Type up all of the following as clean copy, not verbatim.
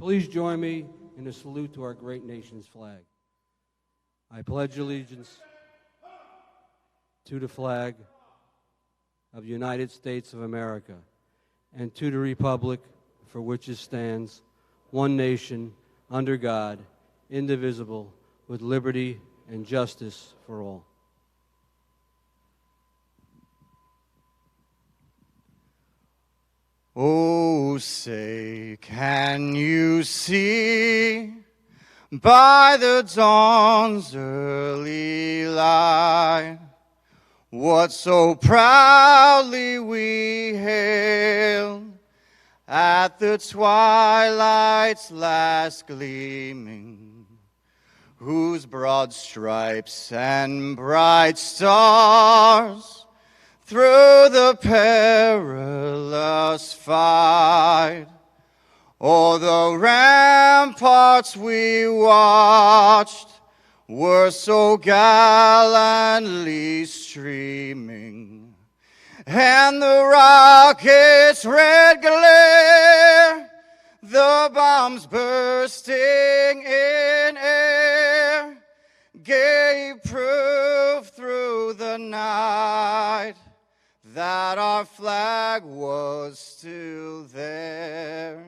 Please join me in a salute to our great nation's flag. I pledge allegiance to the flag of the United States of America and to the republic for which it stands, one nation, under God, indivisible, with liberty and justice for all. Oh, say, can you see by the dawn's early light what so proudly we hailed at the twilight's last gleaming, whose broad stripes and bright stars through the perilous fight o'er the ramparts we watched were so gallantly streaming, and the rocket's red glare, the bombs bursting in air, gave proof through the night that our flag was still there.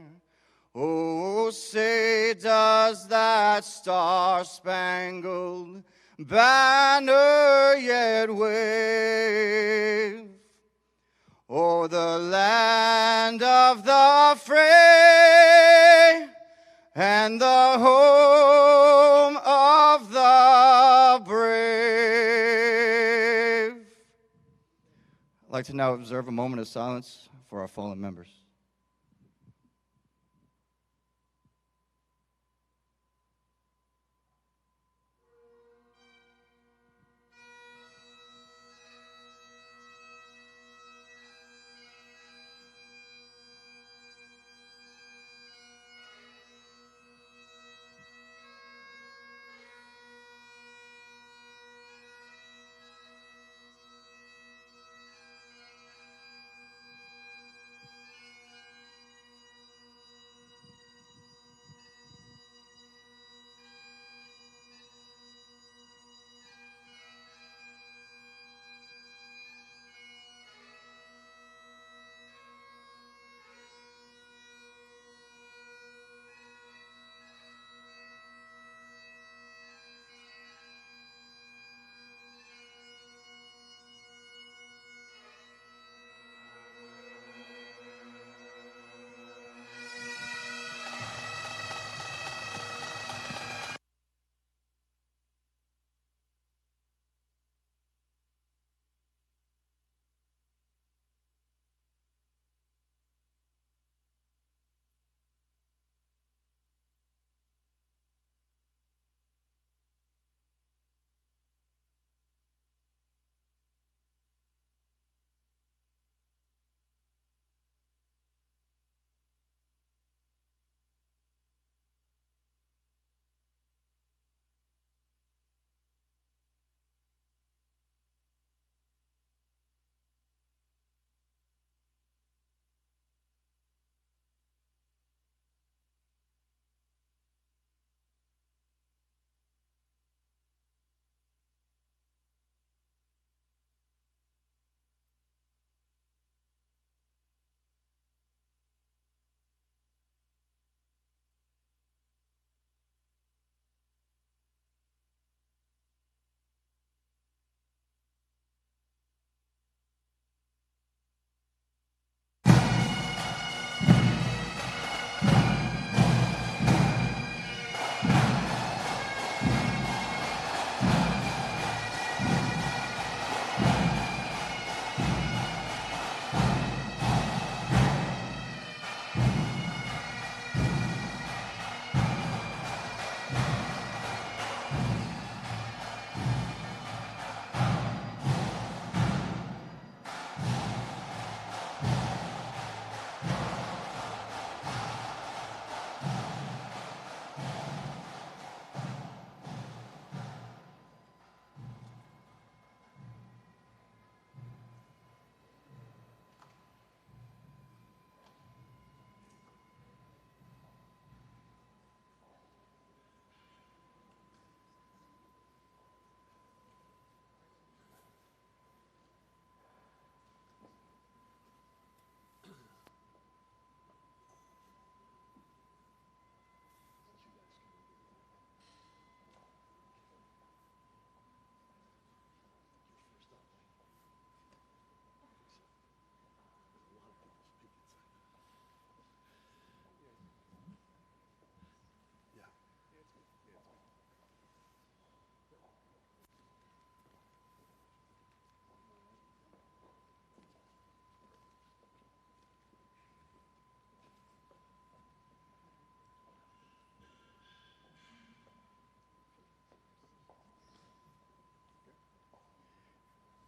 Oh, say, does that star-spangled banner yet wave o'er the land of the free and the home of the brave? I'd like to now observe a moment of silence for our fallen members.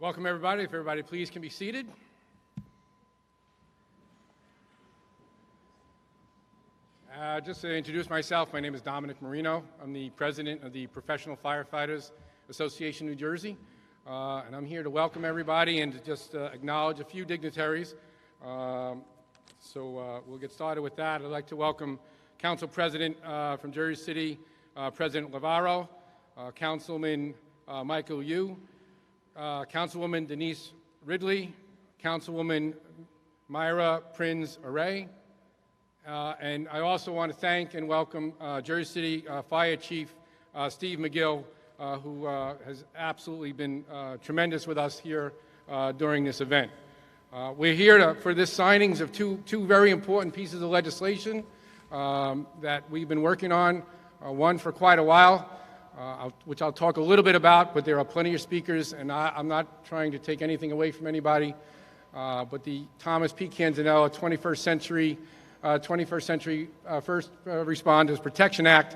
Welcome, everybody. If everybody please can be seated. Just to introduce myself, my name is Dominic Marino. I'm the president of the Professional Firefighters Association New Jersey, and I'm here to welcome everybody and to just acknowledge a few dignitaries. We'll get started with that. I'd like to welcome Council President from Jersey City, President Lavaro, Councilman Michael Yu, Councilwoman Denise Ridley, Councilwoman Myra Prinz-Array, and I also want to thank and welcome Jersey City Fire Chief Steve McGill, who has absolutely been tremendous with us here during this event. We're here for this signings of two very important pieces of legislation that we've been working on, one for quite a while, which I'll talk a little bit about, but there are plenty of speakers, and I'm not trying to take anything away from anybody, but the Thomas P. Canzanella 21st Century First Responders Protection Act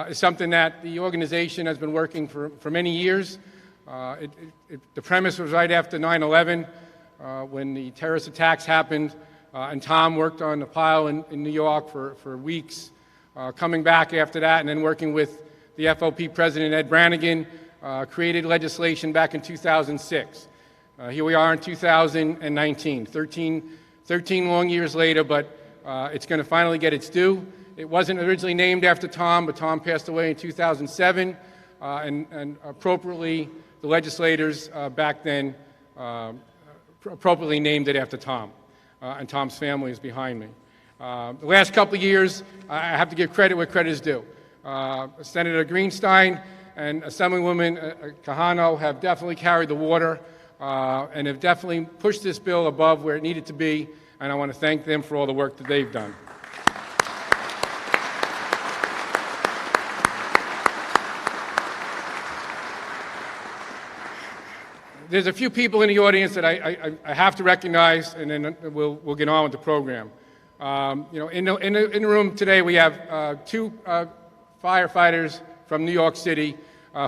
is something that the organization has been working for many years. The premise was right after 9/11, when the terrorist attacks happened, and Tom worked on the pile in New York for weeks, coming back after that, and then working with the FOP President Ed Brannigan, created legislation back in 2006. Here we are in 2019, 13 long years later, but it's going to finally get its due. It wasn't originally named after Tom, but Tom passed away in 2007, and appropriately, the legislators back then appropriately named it after Tom, and Tom's family is behind me. The last couple of years, I have to give credit where credit is due. Senator Greenstein and Assemblywoman Cajano have definitely carried the water and have definitely pushed this bill above where it needed to be, and I want to thank them for all the work that they've done. There's a few people in the audience that I have to recognize, and then we'll get on with the program. In the room today, we have two firefighters from New York City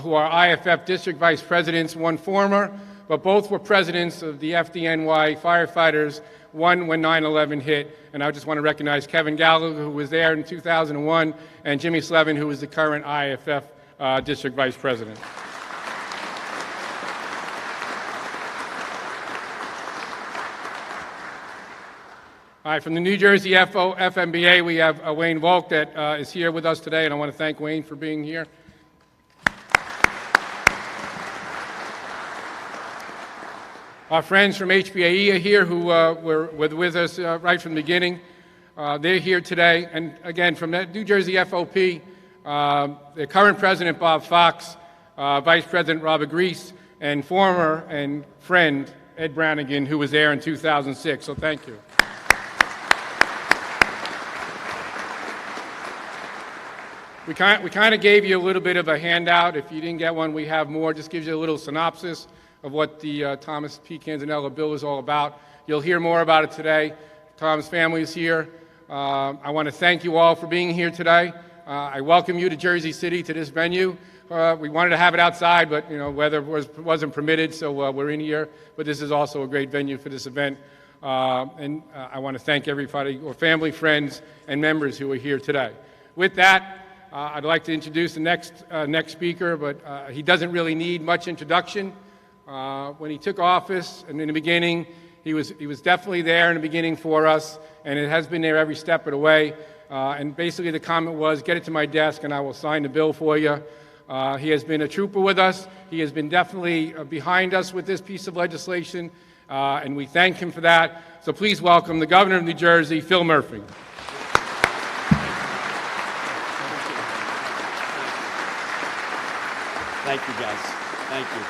who are IFF district vice presidents, one former, but both were presidents of the FDNY firefighters, one when 9/11 hit. And I just want to recognize Kevin Gallagher, who was there in 2001, and Jimmy Slevin, who is the current IFF district vice president. All right, from the New Jersey FMBA, we have Wayne Volk that is here with us today, and I want to thank Wayne for being here. Our friends from HPAE are here who were with us right from the beginning. They're here today. And again, from the New Jersey FOP, the current president, Bob Fox, Vice President Robert Grease, and former and friend Ed Brannigan, who was there in 2006. So thank you. We kind of gave you a little bit of a handout. If you didn't get one, we have more. Just gives you a little synopsis of what the Thomas P. Canzanella bill is all about. You'll hear more about it today. Tom's family is here. I want to thank you all for being here today. I welcome you to Jersey City, to this venue. We wanted to have it outside, but weather wasn't permitted, so we're in here. But this is also a great venue for this event. And I want to thank everybody, or family, friends, and members who are here today. With that, I'd like to introduce the next speaker, but he doesn't really need much introduction. When he took office, and in the beginning, he was definitely there in the beginning for us, and it has been there every step of the way. And basically the comment was, get it to my desk and I will sign the bill for you. He has been a trooper with us. He has been definitely behind us with this piece of legislation, and we thank him for that. So please welcome the Governor of New Jersey, Phil Murphy. Thank you, guys. Thank you.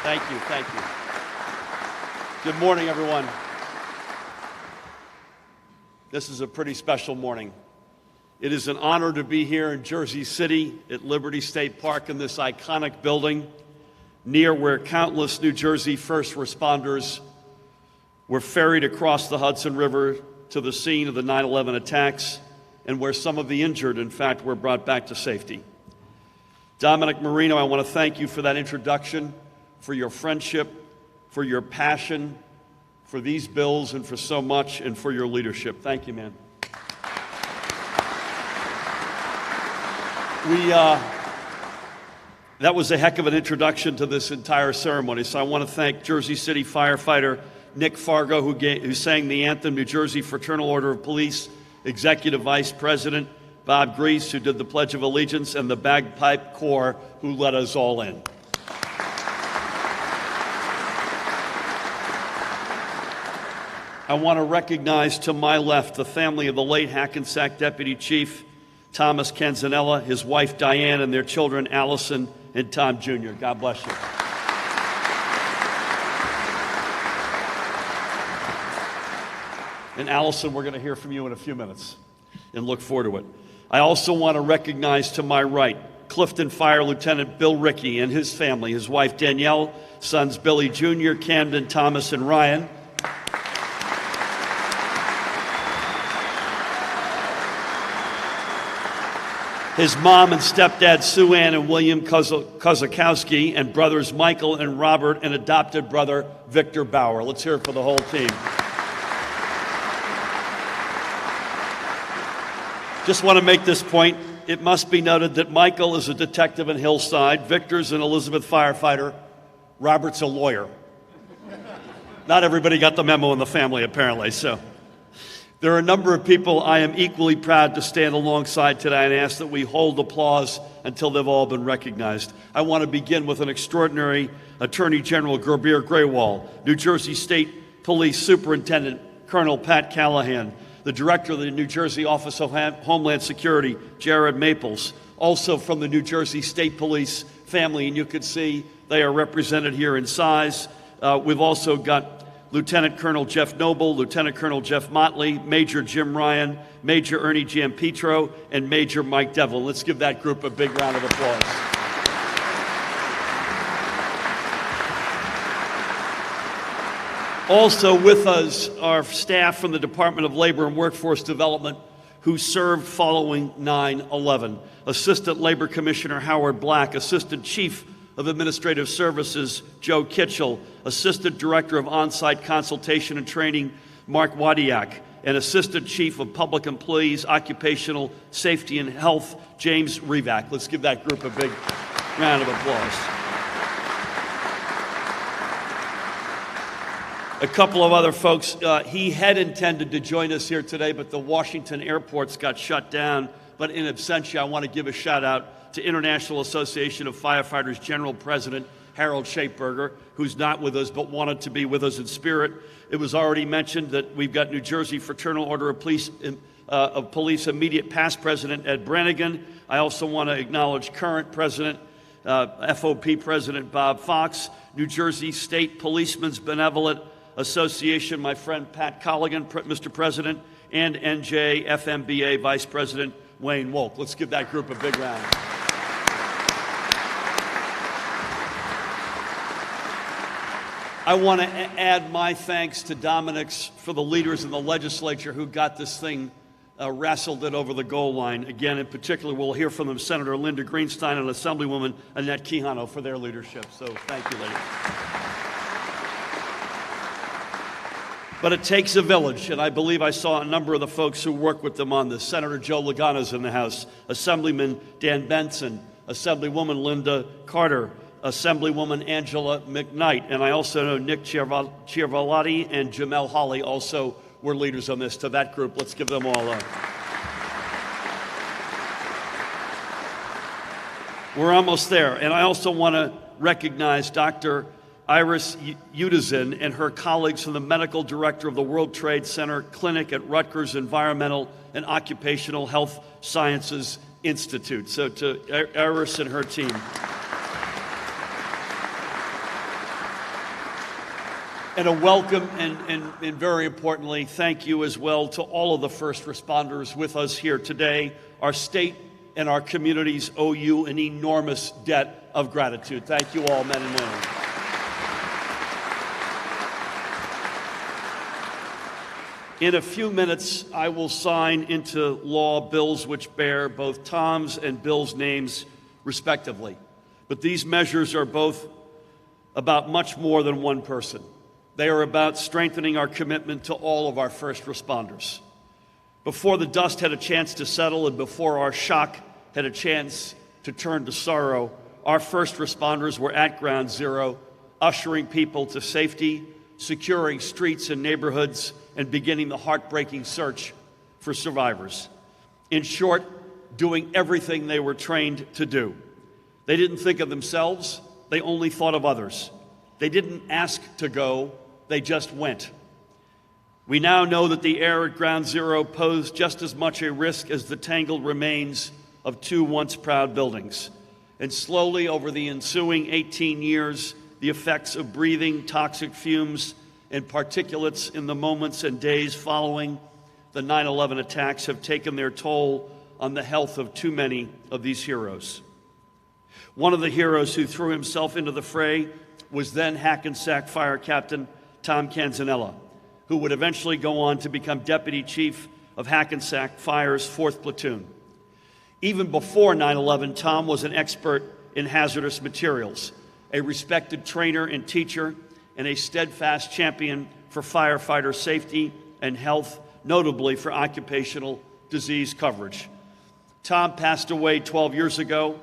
Thank you. Thank you. Good morning, everyone. This is a pretty special morning. It is an honor to be here in Jersey City at Liberty State Park in this iconic building, near where countless New Jersey first responders were ferried across the Hudson River to the scene of the 9/11 attacks, and where some of the injured, in fact, were brought back to safety. Dominic Marino, I want to thank you for that introduction. for your friendship, for your passion, for these bills, and for so much, and for your leadership. Thank you, man. That was a heck of an introduction to this entire ceremony, so I want to thank Jersey City firefighter Nick Fargo, who sang the anthem, New Jersey Fraternal Order of Police, Executive Vice President Bob Grease, who did the Pledge of Allegiance, and the Bagpipe Corps, who let us all in. I want to recognize to my left the family of the late Hackensack Deputy Chief Thomas Canzanella, his wife Diane, and their children Allison and Tom Jr. God bless you. And Allison, we're going to hear from you in a few minutes and look forward to it. I also want to recognize to my right Clifton Fire Lieutenant Bill Rickey and his family, his wife Danielle, sons Billy Jr., Camden, Thomas, and Ryan. His mom and stepdad Sue Ann and William Kozakowski, and brothers Michael and Robert, and adopted brother Victor Bauer. Let's hear it for the whole team. Just want to make this point. It must be noted that Michael is a detective in Hillside, Victor's an Elizabeth firefighter, Robert's a lawyer. Not everybody got the memo in the family, apparently, so. There are a number of people I am equally proud to stand alongside today and ask that we hold applause until they've all been recognized. I want to begin with an extraordinary Attorney General Gurbir Grewal, New Jersey State Police Superintendent Colonel Pat Callahan, the Director of the New Jersey Office of Homeland Security, Jared Maples, also from the New Jersey State Police family, and you can see they are represented here in size. We've also got Lieutenant Colonel Jeff Noble, Lieutenant Colonel Jeff Motley, Major Jim Ryan, Major Ernie Giampetro, and Major Mike Devlin. Let's give that group a big round of applause. Also with us are staff from the Department of Labor and Workforce Development who served following 9/11. Assistant Labor Commissioner Howard Black, Assistant Chief of Administrative Services Joe Kitchell, Assistant Director of On-Site Consultation and Training Mark Wadiak, and Assistant Chief of Public Employees, Occupational Safety and Health James Rivak. Let's give that group a big round of applause. A couple of other folks, he had intended to join us here today, but the Washington airports got shut down. But in absentia, I want to give a shout out to International Association of Firefighters General President Harold Shapeberger, who's not with us but wanted to be with us in spirit. It was already mentioned that we've got New Jersey Fraternal Order of Police immediate past President Ed Brannigan. I also want to acknowledge current President, FOP President Bob Fox, New Jersey State Policemen's Benevolent Association, my friend Pat Colligan, Mr. President, and NJFMBA Vice President Wayne Wolk. Let's give that group a big round. I want to add my thanks to Dominic's for the leaders in the legislature who got this thing, wrestled it over the goal line. Again, in particular, we'll hear from them Senator Linda Greenstein and Assemblywoman Annette Quijano for their leadership. So thank you, ladies. But it takes a village, and I believe I saw a number of the folks who work with them on this. Senator Joe Logano's in the House, Assemblyman Dan Benson, Assemblywoman Linda Carter, Assemblywoman Angela McKnight, and I also know Nick Chiavallotti and Jamel Hawley also were leaders on this. To that group, let's give them all up. We're almost there, and I also want to recognize Dr. Iris Udazin and her colleagues from the Medical Director of the World Trade Center Clinic at Rutgers Environmental and Occupational Health Sciences Institute. So to Iris and her team. And a welcome and very importantly, thank you as well to all of the first responders with us here today. Our state and our communities owe you an enormous debt of gratitude. Thank you all, men and women. In a few minutes, I will sign into law bills which bear both Tom's and Bill's names respectively. But these measures are both about much more than one person. They are about strengthening our commitment to all of our first responders. Before the dust had a chance to settle and before our shock had a chance to turn to sorrow, our first responders were at Ground Zero, ushering people to safety, securing streets and neighborhoods, and beginning the heartbreaking search for survivors. In short, doing everything they were trained to do. They didn't think of themselves, they only thought of others. They didn't ask to go, they just went. We now know that the air at Ground Zero posed just as much a risk as the tangled remains of two once proud buildings. And slowly, over the ensuing 18 years, the effects of breathing toxic fumes and particulates in the moments and days following the 9/11 attacks have taken their toll on the health of too many of these heroes. One of the heroes who threw himself into the fray was then Hackensack Fire Captain Tom Canzanella, who would eventually go on to become Deputy Chief of Hackensack Fire's 4th Platoon. Even before 9/11, Tom was an expert in hazardous materials, a respected trainer and teacher, and a steadfast champion for firefighter safety and health, notably for occupational disease coverage. Tom passed away 12 years ago,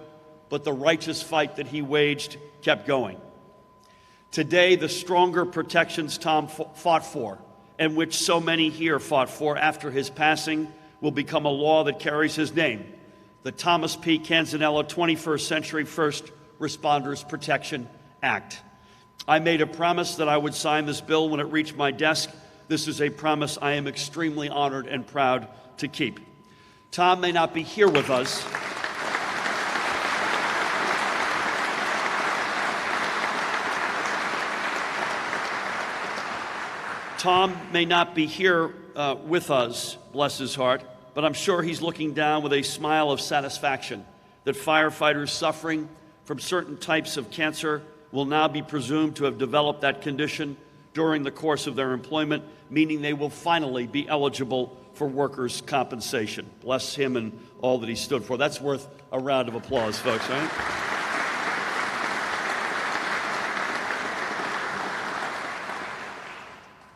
but the righteous fight that he waged kept going. Today, the stronger protections Tom fought for, and which so many here fought for after his passing, will become a law that carries his name, the Thomas P. Canzanella 21st Century First Responders Protection Act. I made a promise that I would sign this bill when it reached my desk. This is a promise I am extremely honored and proud to keep. Tom may not be here with us. Tom may not be here with us, bless his heart, but I'm sure he's looking down with a smile of satisfaction that firefighters suffering from certain types of cancer will now be presumed to have developed that condition during the course of their employment, meaning they will finally be eligible for workers' compensation. Bless him and all that he stood for. That's worth a round of applause, folks, right?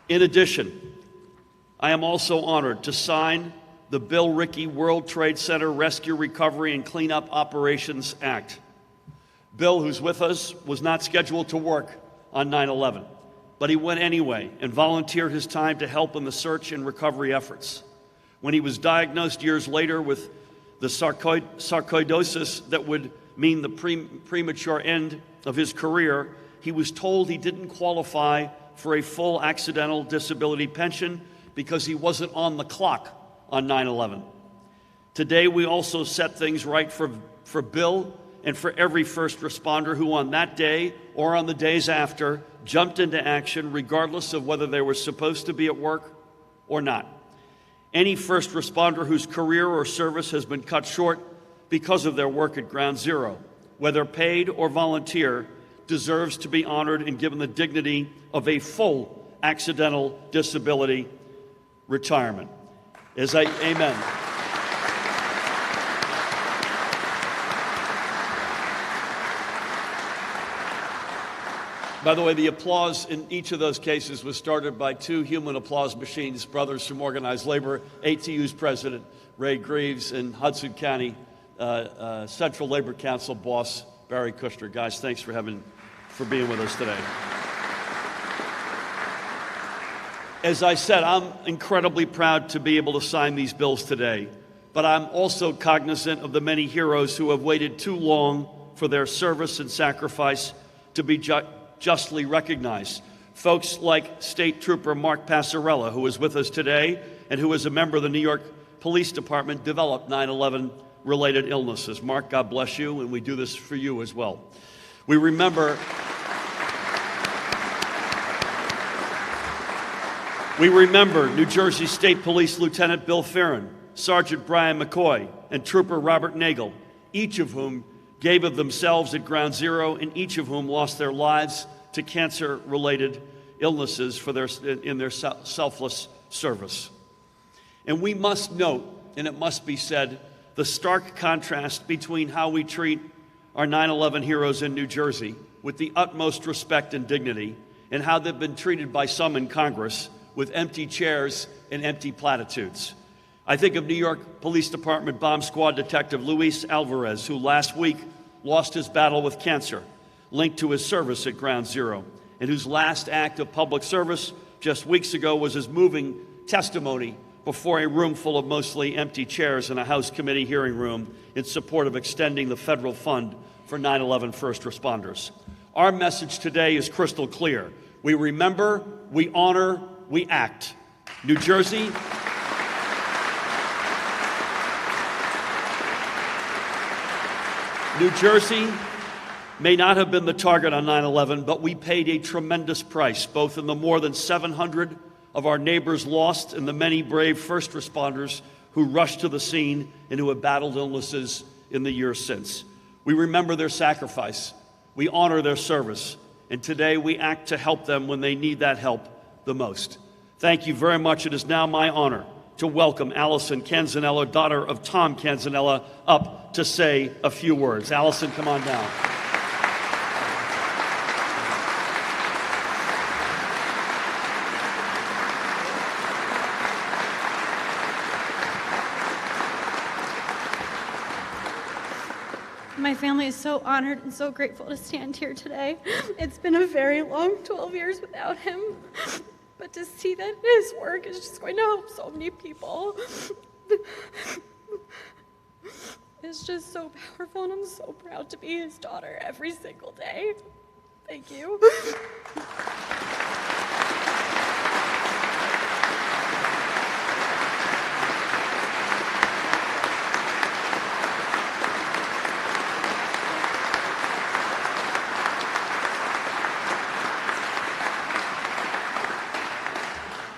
In addition, I am also honored to sign the Bill Rickey World Trade Center Rescue, Recovery, and Cleanup Operations Act. Bill, who's with us, was not scheduled to work on 9/11, but he went anyway and volunteered his time to help in the search and recovery efforts. When he was diagnosed years later with the sarcoidosis that would mean the premature end of his career, he was told he didn't qualify for a full accidental disability pension because he wasn't on the clock on 9/11. Today, we also set things right for Bill and for every first responder who on that day or on the days after jumped into action regardless of whether they were supposed to be at work or not. Any first responder whose career or service has been cut short because of their work at Ground Zero, whether paid or volunteer, deserves to be honored and given the dignity of a full accidental disability retirement. Amen. By the way, the applause in each of those cases was started by two human applause machines, brothers from organized labor, ATU's president, Ray Greaves, and Hudson County Central Labor Council boss, Barry Kushner. Guys, thanks for being with us today. As I said, I'm incredibly proud to be able to sign these bills today, but I'm also cognizant of the many heroes who have waited too long for their service and sacrifice to be justly recognized. Folks like State Trooper Mark Passarella, who is with us today and who is a member of the New York Police Department, developed 9/11 related illnesses. Mark, God bless you, and we do this for you as well. We remember New Jersey State Police Lieutenant Bill Farron, Sergeant Brian McCoy, and Trooper Robert Nagel, each of whom gave of themselves at Ground Zero, and each of whom lost their lives to cancer-related illnesses in their selfless service. And we must note, and it must be said, the stark contrast between how we treat our 9/11 heroes in New Jersey with the utmost respect and dignity, and how they've been treated by some in Congress with empty chairs and empty platitudes. I think of New York Police Department bomb squad detective Luis Alvarez, who last week lost his battle with cancer, linked to his service at Ground Zero, and whose last act of public service just weeks ago was his moving testimony before a room full of mostly empty chairs in a House committee hearing room in support of extending the federal fund for 9/11 first responders. Our message today is crystal clear. We remember, we honor, we act. New Jersey may not have been the target on 9/11, but we paid a tremendous price, both in the more than 700 of our neighbors lost and the many brave first responders who rushed to the scene and who have battled illnesses in the years since. We remember their sacrifice, we honor their service, and today we act to help them when they need that help the most. Thank you very much. It is now my honor to welcome Allison Canzanella, daughter of Tom Canzanella, up to say a few words. Allison, come on down. My family is so honored and so grateful to stand here today. It's been a very long 12 years without him, but to see that his work is just going to help so many people, it's just so powerful, and I'm so proud to be his daughter every single day. Thank you.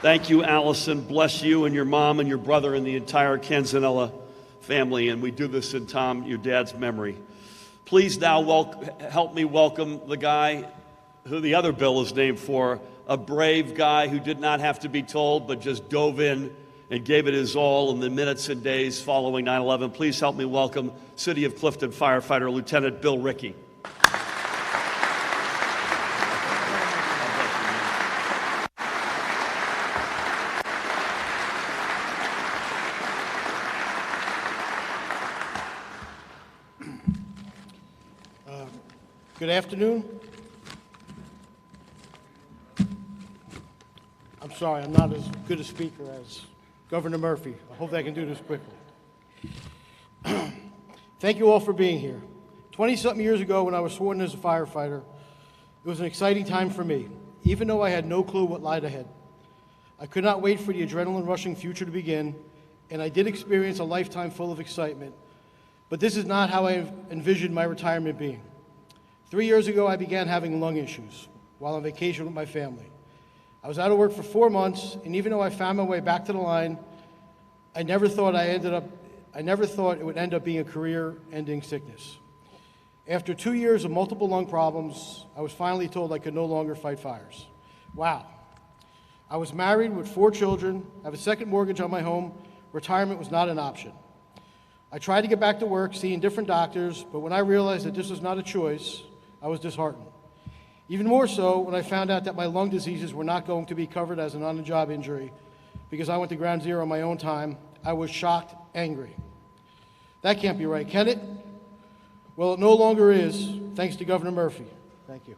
Thank you, Allison. Bless you and your mom and your brother and the entire Canzanella family. And we do this in Tom, your dad's memory. Please now help me welcome the guy who the other bill is named for, a brave guy who did not have to be told, but just dove in and gave it his all in the minutes and days following 9/11. Please help me welcome City of Clifton firefighter Lieutenant Bill Rickey. Good afternoon. I'm sorry, I'm not as good a speaker as Governor Murphy. I hope I can do this quickly. Thank you all for being here. 20-something years ago, when I was sworn in as a firefighter, it was an exciting time for me, even though I had no clue what lied ahead. I could not wait for the adrenaline-rushing future to begin, and I did experience a lifetime full of excitement, but this is not how I envisioned my retirement being. 3 years ago, I began having lung issues while on vacation with my family. I was out of work for 4 months, and even though I found my way back to the line, I never thought it would end up being a career-ending sickness. After 2 years of multiple lung problems, I was finally told I could no longer fight fires. Wow. I was married with 4 children, I have a second mortgage on my home. Retirement was not an option. I tried to get back to work, seeing different doctors, but when I realized that this was not a choice, I was disheartened. Even more so when I found out that my lung diseases were not going to be covered as an on-the-job injury because I went to Ground Zero on my own time. I was shocked, angry. That can't be right, can it? Well, it no longer is, thanks to Governor Murphy. Thank you.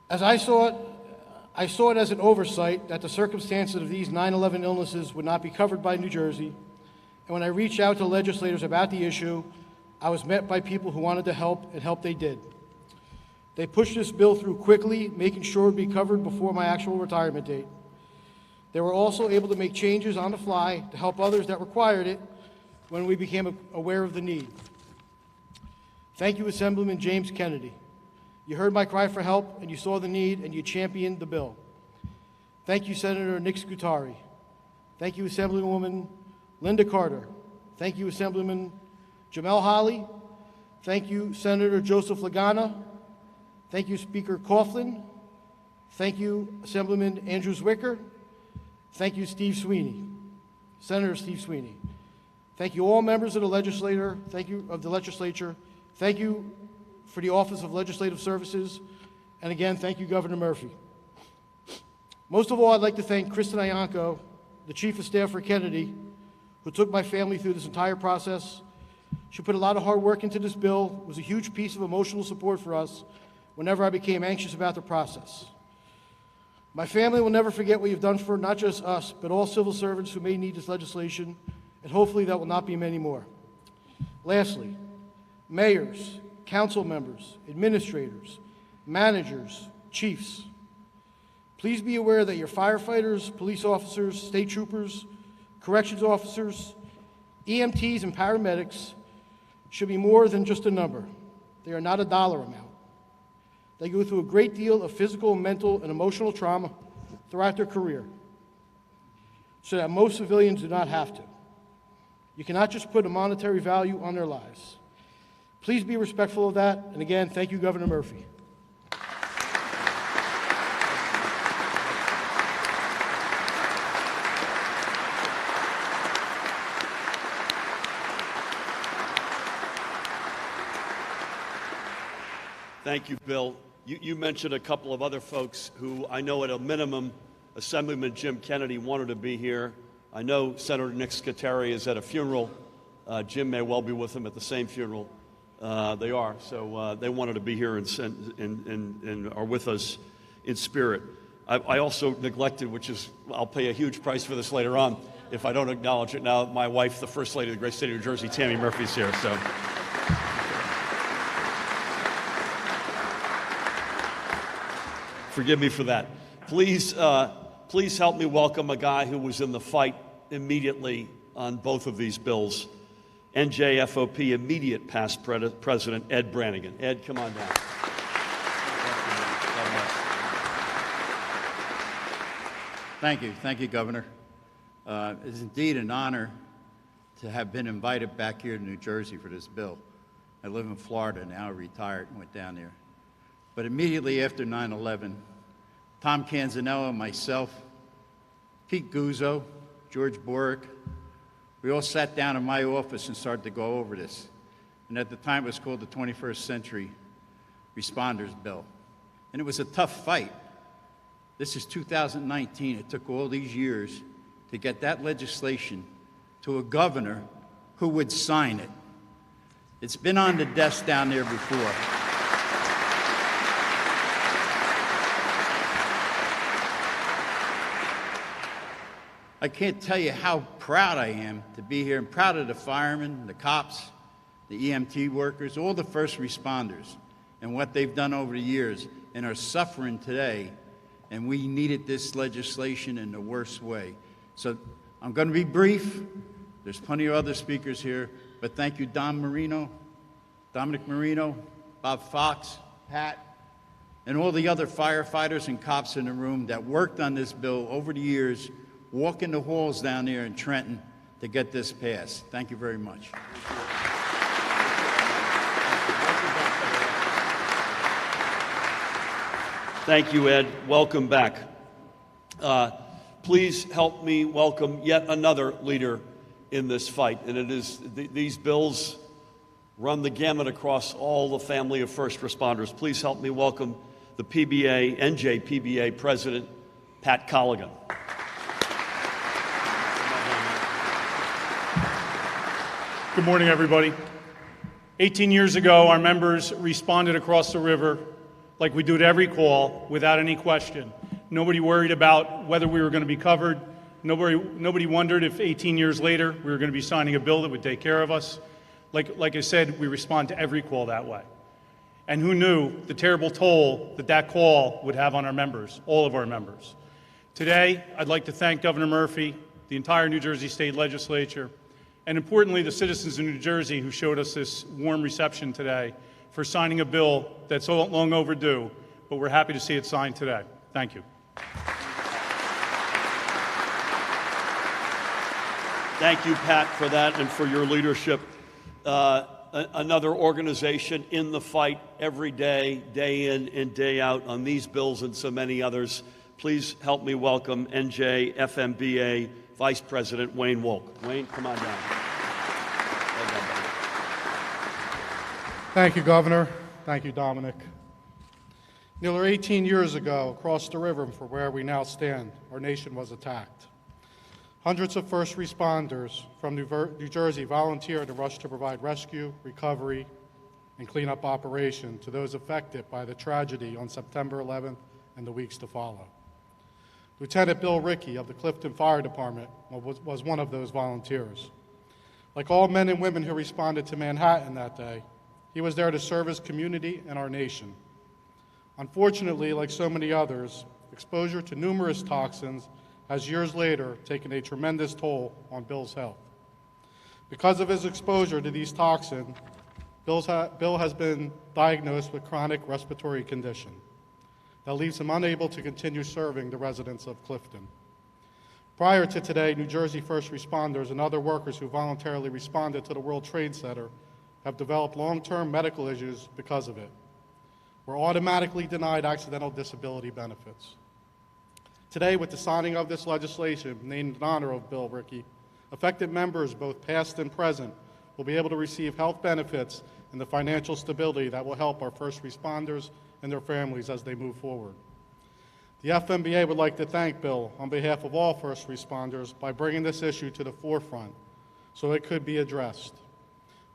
As I saw it as an oversight that the circumstances of these 9/11 illnesses would not be covered by New Jersey, and when I reached out to legislators about the issue, I was met by people who wanted to help, and help they did. They pushed this bill through quickly, making sure it would be covered before my actual retirement date. They were also able to make changes on the fly to help others that required it when we became aware of the need. Thank you, Assemblyman James Kennedy. You heard my cry for help, and you saw the need, and you championed the bill. Thank you, Senator Nick Scutari. Thank you, Assemblywoman Linda Carter. Thank you, Assemblyman Jamel Holly. Thank you, Senator Joseph Lagana. Thank you, Speaker Coughlin. Thank you, Assemblyman Andrew Zwicker. Thank you, Steve Sweeney. Senator Steve Sweeney. Thank you all members of the legislature. Thank you for the Office of Legislative Services. And again, thank you, Governor Murphy. Most of all, I'd like to thank Kristen Ianco, the Chief of Staff for Kennedy, who took my family through this entire process. She put a lot of hard work into this bill. It was a huge piece of emotional support for us whenever I became anxious about the process. My family will never forget what you've done for not just us, but all civil servants who may need this legislation, and hopefully that will not be many more. Lastly, mayors, council members, administrators, managers, chiefs, please be aware that your firefighters, police officers, state troopers, corrections officers, EMTs, and paramedics should be more than just a number. They are not a dollar amount. They go through a great deal of physical, mental, and emotional trauma throughout their career, so that most civilians do not have to. You cannot just put a monetary value on their lives. Please be respectful of that, and again, thank you, Governor Murphy. Thank you, Bill. You mentioned a couple of other folks who I know at a minimum, Assemblyman Jim Kennedy wanted to be here. I know Senator Nick Scuteri is at a funeral. Jim may well be with him at the same funeral. They are, so they wanted to be here and are with us in spirit. I also neglected, which is, I'll pay a huge price for this later on if I don't acknowledge it now, my wife, the First Lady of the great state of New Jersey, Tammy Murphy, is here. So. Forgive me for that. Please help me welcome a guy who was in the fight immediately on both of these bills. NJFOP immediate past president, Ed Brannigan. Ed, come on down. Thank you, Governor. It is indeed an honor to have been invited back here to New Jersey for this bill. I live in Florida now, retired, and went down there. But immediately after 9/11, Tom Canzanella, myself, Pete Guzzo, George Boric, we all sat down in my office and started to go over this. And at the time, it was called the 21st Century Responders Bill. And it was a tough fight. This is 2019. It took all these years to get that legislation to a governor who would sign it. It's been on the desk down there before. I can't tell you how proud I am to be here. I'm proud of the firemen, the cops, the EMT workers, all the first responders, and what they've done over the years and are suffering today. And we needed this legislation in the worst way. So I'm going to be brief. There's plenty of other speakers here, but thank you, Dominic Marino, Bob Fox, Pat, and all the other firefighters and cops in the room that worked on this bill over the years, walking the halls down there in Trenton to get this passed. Thank you very much. Thank you, Ed. Welcome back. Please help me welcome yet another leader in this fight. And it is these bills run the gamut across all the family of first responders. Please help me welcome the PBA, NJPBA President, Pat Colligan. Good morning, everybody. 18 years ago, our members responded across the river like we do at every call, without any question. Nobody worried about whether we were going to be covered. Nobody wondered if 18 years later we were going to be signing a bill that would take care of us. Like I said, we respond to every call that way. And who knew the terrible toll that call would have on our members, all of our members. Today, I'd like to thank Governor Murphy, the entire New Jersey State Legislature, and importantly, the citizens of New Jersey who showed us this warm reception today for signing a bill that's so long overdue, but we're happy to see it signed today. Thank you. Thank you, Pat, for that and for your leadership. Another organization in the fight every day, day in and day out on these bills and so many others. Please help me welcome NJFMBA Vice President Wayne Wolk. Wayne, come on down. Well done, buddy. Thank you, Governor. Thank you, Dominic. Nearly 18 years ago, across the river from where we now stand, our nation was attacked. Hundreds of first responders from New Jersey volunteered to rush to provide rescue, recovery, and cleanup operation to those affected by the tragedy on September 11th and the weeks to follow. Lieutenant Bill Rickey of the Clifton Fire Department was one of those volunteers. Like all men and women who responded to Manhattan that day, he was there to serve his community and our nation. Unfortunately, like so many others, exposure to numerous toxins has years later taken a tremendous toll on Bill's health. Because of his exposure to these toxins, Bill has been diagnosed with chronic respiratory condition that leaves him unable to continue serving the residents of Clifton. Prior to today, New Jersey first responders and other workers who voluntarily responded to the World Trade Center have developed long-term medical issues because of it. We're automatically denied accidental disability benefits. Today, with the signing of this legislation named in honor of Bill Rickey, affected members, both past and present, will be able to receive health benefits and the financial stability that will help our first responders and their families as they move forward. The FMBA would like to thank Bill on behalf of all first responders by bringing this issue to the forefront so it could be addressed.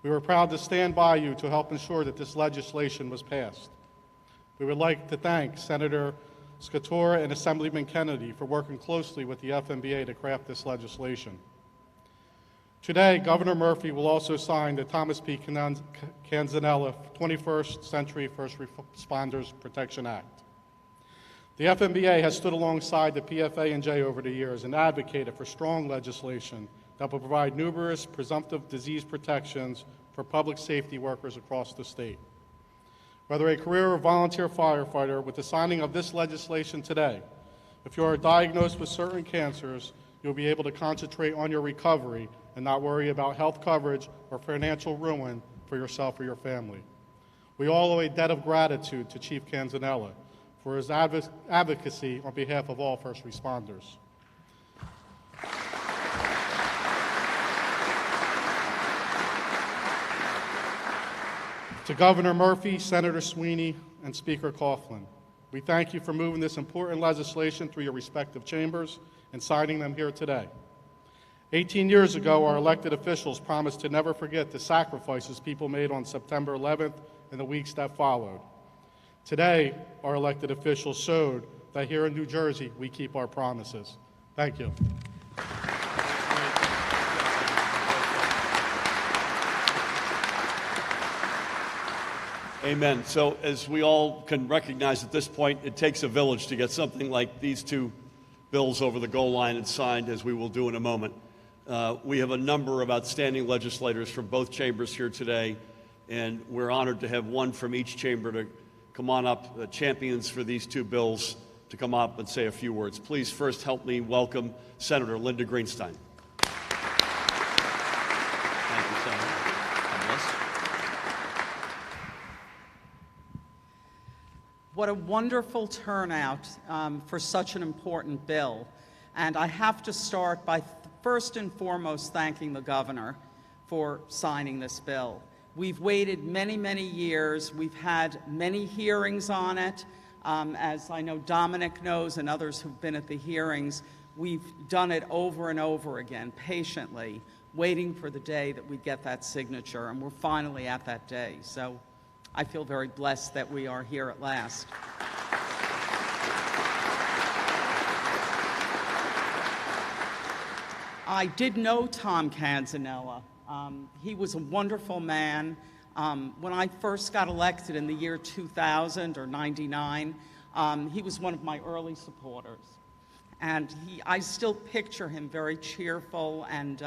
We were proud to stand by you to help ensure that this legislation was passed. We would like to thank Senator Scatura and Assemblyman Kennedy for working closely with the FMBA to craft this legislation. Today, Governor Murphy will also sign the Thomas P. Canzanella 21st Century First Responders Protection Act. The FMBA has stood alongside the PFA&J over the years and advocated for strong legislation that will provide numerous presumptive disease protections for public safety workers across the state. Whether a career or volunteer firefighter, with the signing of this legislation today, if you are diagnosed with certain cancers, you'll be able to concentrate on your recovery and not worry about health coverage or financial ruin for yourself or your family. We all owe a debt of gratitude to Chief Canzanella for his advocacy on behalf of all first responders. To Governor Murphy, Senator Sweeney, and Speaker Coughlin, we thank you for moving this important legislation through your respective chambers and signing them here today. 18 years ago, our elected officials promised to never forget the sacrifices people made on September 11th and the weeks that followed. Today, our elected officials showed that here in New Jersey, we keep our promises. Thank you. Amen. So as we all can recognize at this point, it takes a village to get something like these two bills over the goal line and signed, as we will do in a moment. We have a number of outstanding legislators from both chambers here today, and we're honored to have one from each chamber to come on up, champions for these two bills, to come up and say a few words. Please first help me welcome Senator Linda Greenstein. Thank you, Senator. God bless. What a wonderful turnout for such an important bill. And I have to start by first and foremost thanking the governor for signing this bill. We've waited many, many years. We've had many hearings on it. As I know Dominic knows and others who've been at the hearings, we've done it over and over again, patiently, waiting for the day that we get that signature, and we're finally at that day. So I feel very blessed that we are here at last. I did know Tom Canzanella. He was a wonderful man. When I first got elected in the year 2000 or 99, he was one of my early supporters. And I still picture him very cheerful and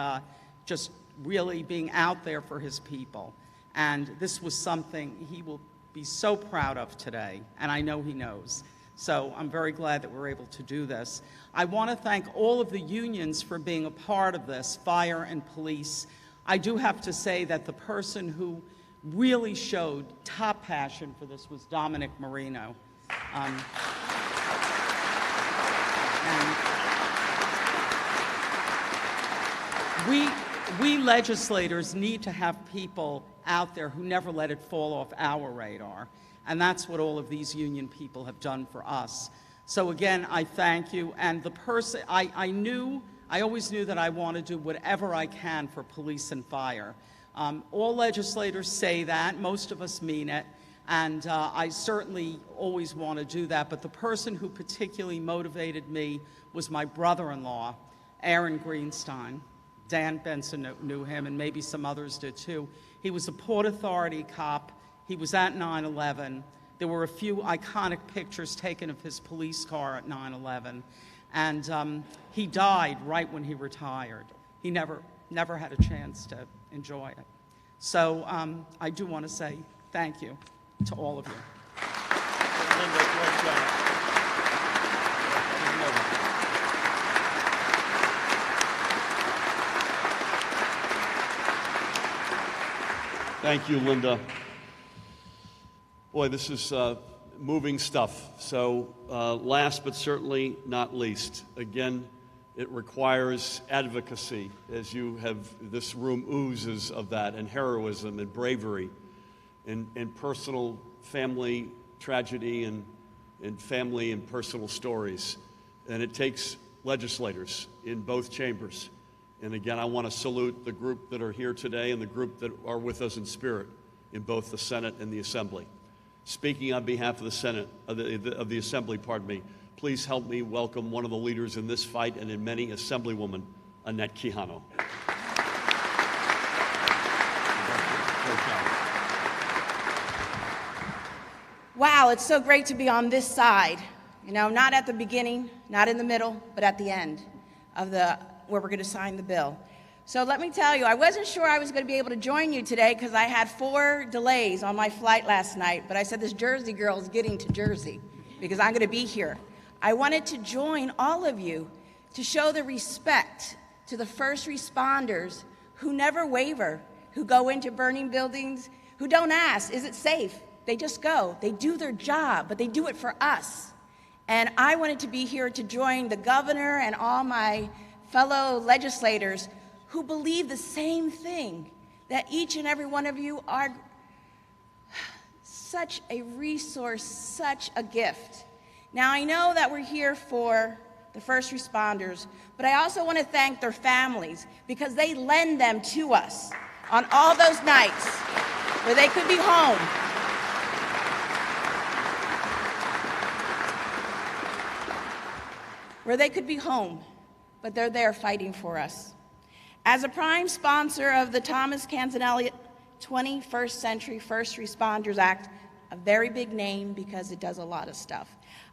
just really being out there for his people. And this was something he will be so proud of today, and I know he knows. So I'm very glad that we're able to do this. I want to thank all of the unions for being a part of this, fire and police. I do have to say that the person who really showed top passion for this was Dominic Marino. we legislators need to have people out there who never let it fall off our radar. And that's what all of these union people have done for us. So again, I thank you. And the person, I always knew that I want to do whatever I can for police and fire. All legislators say that, most of us mean it, and I certainly always want to do that. But the person who particularly motivated me was my brother-in-law, Aaron Greenstein. Dan Benson knew him, and maybe some others did too. He was a Port Authority cop. He was at 9/11. There were a few iconic pictures taken of his police car at 9/11. And he died right when he retired. He never had a chance to enjoy it. So I do want to say thank you to all of you. Linda, great job. Thank you, Linda. Boy, this is moving stuff. So last but certainly not least, again, it requires advocacy, as you have, this room oozes of that, and heroism and bravery and personal family tragedy and family and personal stories. And it takes legislators in both chambers. And again, I want to salute the group that are here today and the group that are with us in spirit in both the Senate and the Assembly. Speaking on behalf of the Senate, of the Assembly, pardon me, please help me welcome one of the leaders in this fight and in many, Assemblywoman Annette Quijano. Wow, it's so great to be on this side. You know, not at the beginning, not in the middle, but at the end of where we're going to sign the bill. So let me tell you, I wasn't sure I was going to be able to join you today because I had 4 delays on my flight last night, but I said this Jersey girl is getting to Jersey because I'm going to be here. I wanted to join all of you to show the respect to the first responders who never waver, who go into burning buildings, who don't ask, is it safe? They just go. They do their job, but they do it for us. And I wanted to be here to join the governor and all my fellow legislators who believe the same thing, that each and every one of you are such a resource, such a gift. Now, I know that we're here for the first responders, but I also want to thank their families because they lend them to us on all those nights where they could be home. Where they could be home, but they're there fighting for us. As a prime sponsor of the Thomas Canzanelli 21st Century First Responders Act, a very big name because it does a lot of stuff,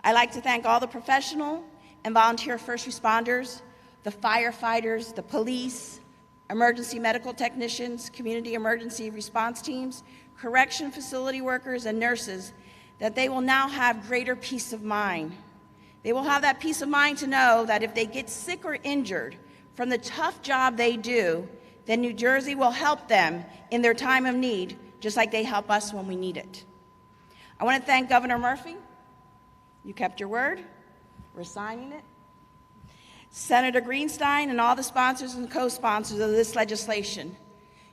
I'd like to thank all the professional and volunteer first responders, the firefighters, the police, emergency medical technicians, community emergency response teams, correction facility workers, and nurses, that they will now have greater peace of mind. They will have that peace of mind to know that if they get sick or injured from the tough job they do, then New Jersey will help them in their time of need, just like they help us when we need it. I want to thank Governor Murphy. You kept your word. We're signing it. Senator Greenstein and all the sponsors and co-sponsors of this legislation.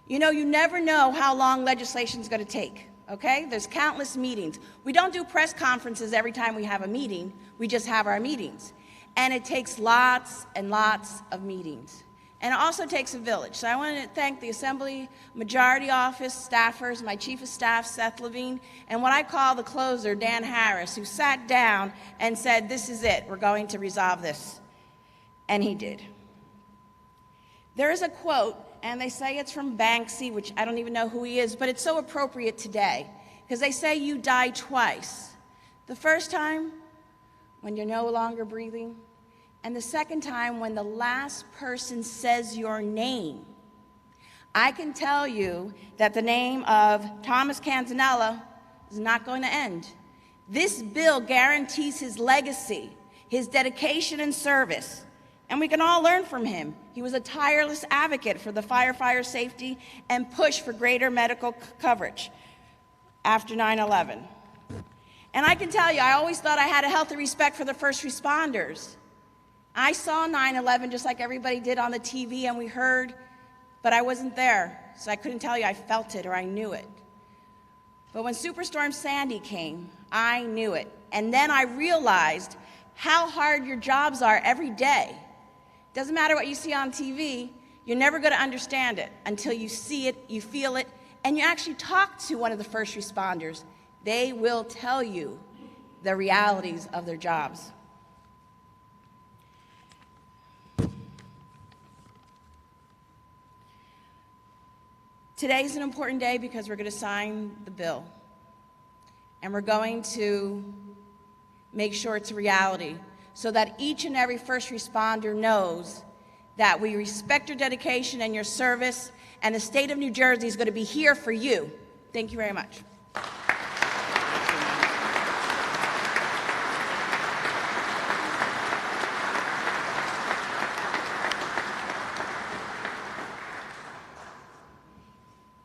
You know, you never know how long legislation is going to take. Okay? There's countless meetings. We don't do press conferences every time we have a meeting. We just have our meetings. And it takes lots and lots of meetings. And it also takes a village. So I want to thank the Assembly Majority Office staffers, my Chief of Staff, Seth Levine, and what I call the closer, Dan Harris, who sat down and said, this is it. We're going to resolve this. And he did. There is a quote, and they say it's from Banksy, which I don't even know who he is, but it's so appropriate today, because they say you die twice. The first time, when you're no longer breathing, and the second time, when the last person says your name. I can tell you that the name of Thomas Canzanella is not going to end. This bill guarantees his legacy, his dedication and service, and we can all learn from him. He was a tireless advocate for the firefighter safety and push for greater medical coverage after 9/11. And I can tell you, I always thought I had a healthy respect for the first responders. I saw 9/11 just like everybody did on the TV, and we heard but I wasn't there, so I couldn't tell you I felt it or I knew it. But when Superstorm Sandy came, I knew it. And then I realized how hard your jobs are every day. Doesn't matter what you see on TV, you're never going to understand it until you see it, you feel it, and you actually talk to one of the first responders. They will tell you the realities of their jobs. Today's an important day because we're going to sign the bill. And we're going to make sure it's a reality so that each and every first responder knows that we respect your dedication and your service, and the state of New Jersey is going to be here for you. Thank you very much.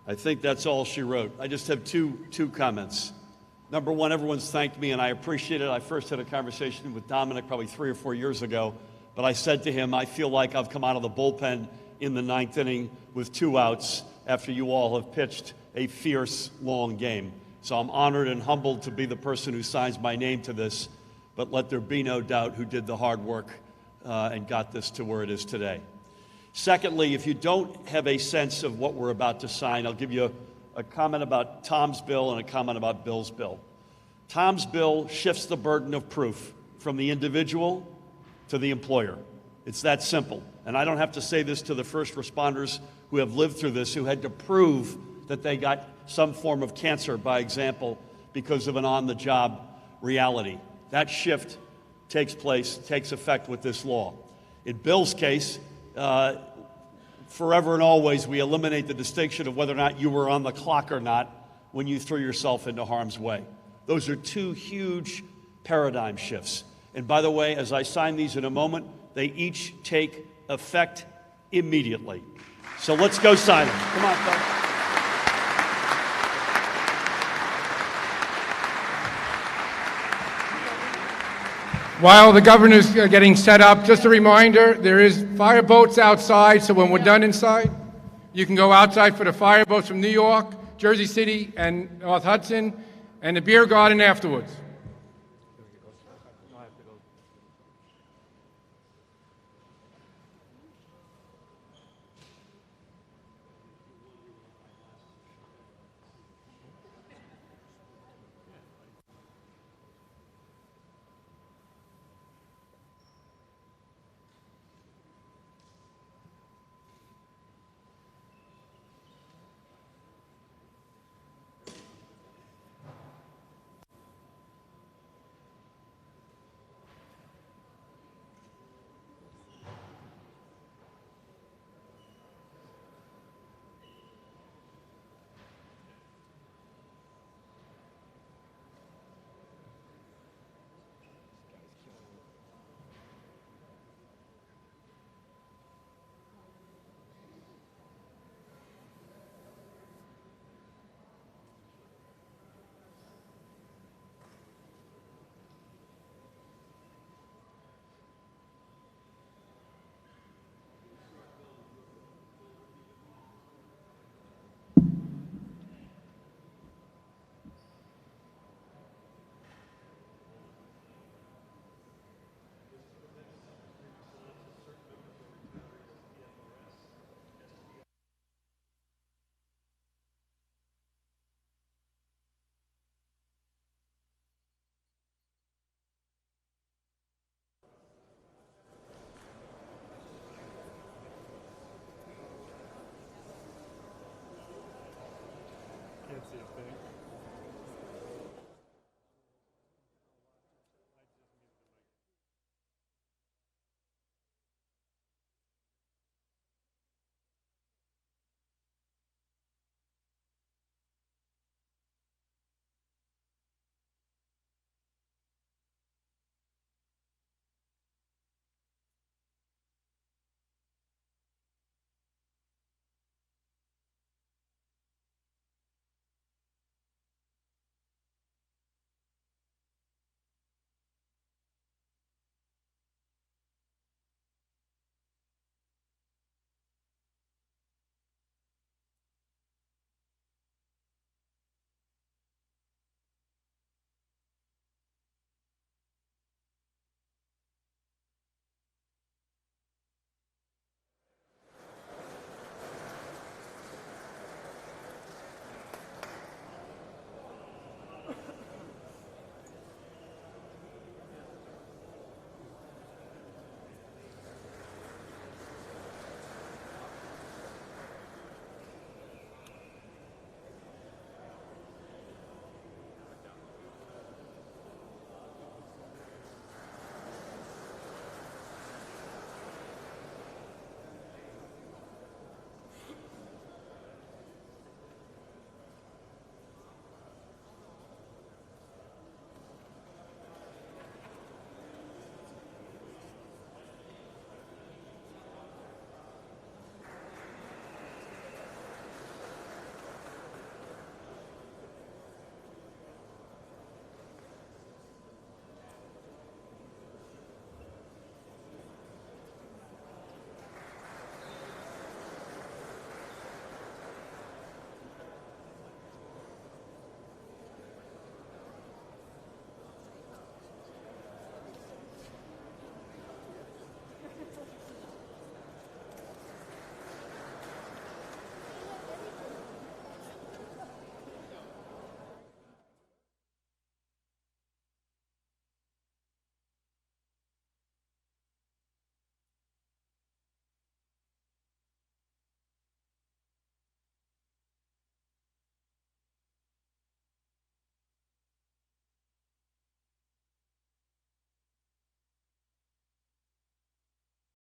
I think that's all she wrote. I just have two comments. Number one, everyone's thanked me, and I appreciate it. I first had a conversation with Dominic probably 3 or 4 years ago, but I said to him, I feel like I've come out of the bullpen in the 9th inning with 2 outs after you all have pitched a fierce, long game. So I'm honored and humbled to be the person who signs my name to this, but let there be no doubt who did the hard work and got this to where it is today. Secondly, if you don't have a sense of what we're about to sign, I'll give you a comment about Tom's bill and a comment about Bill's bill. Tom's bill shifts the burden of proof from the individual to the employer. It's that simple. And I don't have to say this to the first responders who have lived through this, who had to prove that they got some form of cancer, by example, because of an on-the-job reality. That shift takes effect with this law. In Bill's case, forever and always, we eliminate the distinction of whether or not you were on the clock or not when you threw yourself into harm's way. Those are 2 huge paradigm shifts. And by the way, as I sign these in a moment, they each take effect immediately. So let's go sign them. Come on, Phil. While the governor's getting set up, just a reminder, there is fire boats outside, so when we're done inside, you can go outside for the fire boats from New York, Jersey City, and North Hudson, and the beer garden afterwards. Can't see a thing.